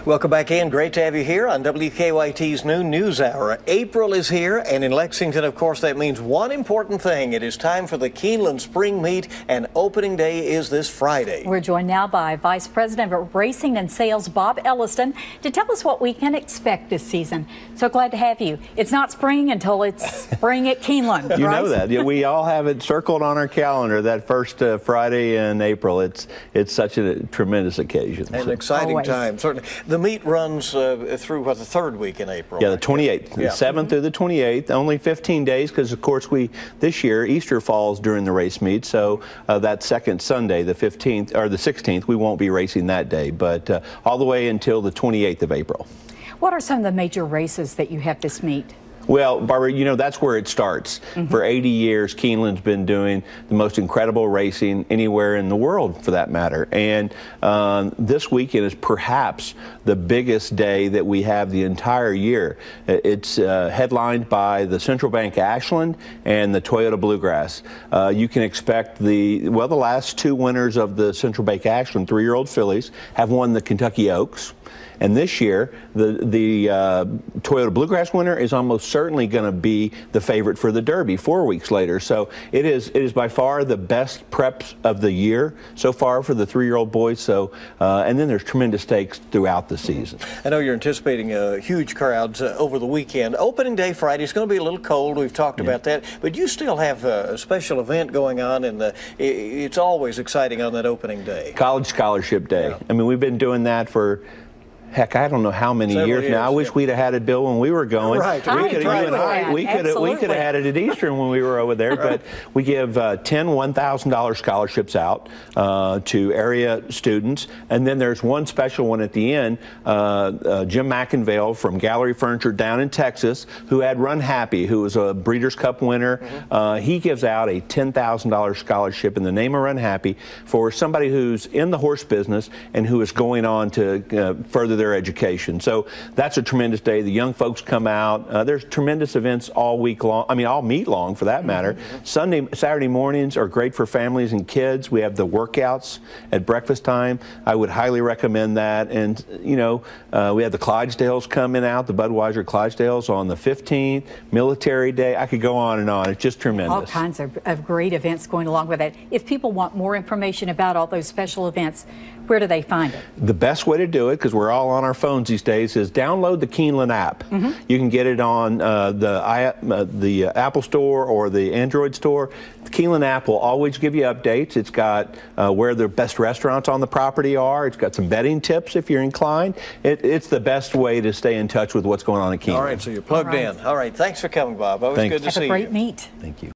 Welcome back in. Great to have you here on WKYT's new News Hour. April is here, and in Lexington, of course, that means one important thing. It is time for the Keeneland Spring Meet, and opening day is this Friday. We're joined now by Vice President of Racing and Sales, Bob Elliston, to tell us what we can expect this season. So glad to have you. It's not spring until it's spring at Keeneland, You right? know that. Yeah, we all have it circled on our calendar, that first Friday in April. It's such a tremendous occasion. An exciting time, certainly. The meet runs through, what, the third week in April? Yeah, the 28th, yeah. the 7th through the 28th, only 15 days because, of course, this year, Easter falls during the race meet, so that second Sunday, the 15th, or the 16th, we won't be racing that day, but all the way until the 28th of April. What are some of the major races that you have this meet? Well, Barbara, you know, that's where it starts. For 80 years, Keeneland's been doing the most incredible racing anywhere in the world, for that matter. And this weekend is perhaps the biggest day that we have the entire year. It's headlined by the Central Bank Ashland and the Toyota Bluegrass. You can expect the last two winners of the Central Bank Ashland, 3-year-old fillies, have won the Kentucky Oaks. And this year, the Toyota Bluegrass winner is almost certainly going to be the favorite for the Derby 4 weeks later. So it is by far the best preps of the year so far for the 3-year-old boys. So and then there's tremendous stakes throughout the season. I know you're anticipating huge crowds over the weekend. Opening day Friday is going to be a little cold. We've talked about that, but you still have a special event going on, and it's always exciting on that opening day. College Scholarship Day. Yeah. I mean, we've been doing that for, heck, I don't know how many years now. I wish we'd have had it, Bill, when we were going. Right. We could have had it at Eastern when we were over there. But we give 10 $1,000 scholarships out to area students. And then there's one special one at the end. Jim McInvale from Gallery Furniture down in Texas, who had Run Happy, who was a Breeders' Cup winner. He gives out a $10,000 scholarship in the name of Run Happy for somebody who's in the horse business and who is going on to further their education. So that's a tremendous day. The young folks come out. There's tremendous events all week long. I mean, all meet long for that matter. Saturday mornings are great for families and kids. We have the workouts at breakfast time. I would highly recommend that. And, you know, we have the Clydesdales coming out, the Budweiser Clydesdales on the 15th, Military Day. I could go on and on. It's just tremendous. All kinds of great events going along with it. If people want more information about all those special events, where do they find it? The best way to do it, because we're all on our phones these days, is download the Keeneland app. You can get it on the Apple Store or the Android store. The Keeneland app will always give you updates. It's got where the best restaurants on the property are. It's got some betting tips if you're inclined. It's the best way to stay in touch with what's going on at Keeneland. All right, so you're plugged in. All right, thanks for coming, Bob. Always good to see you. Have a great meet. Thank you.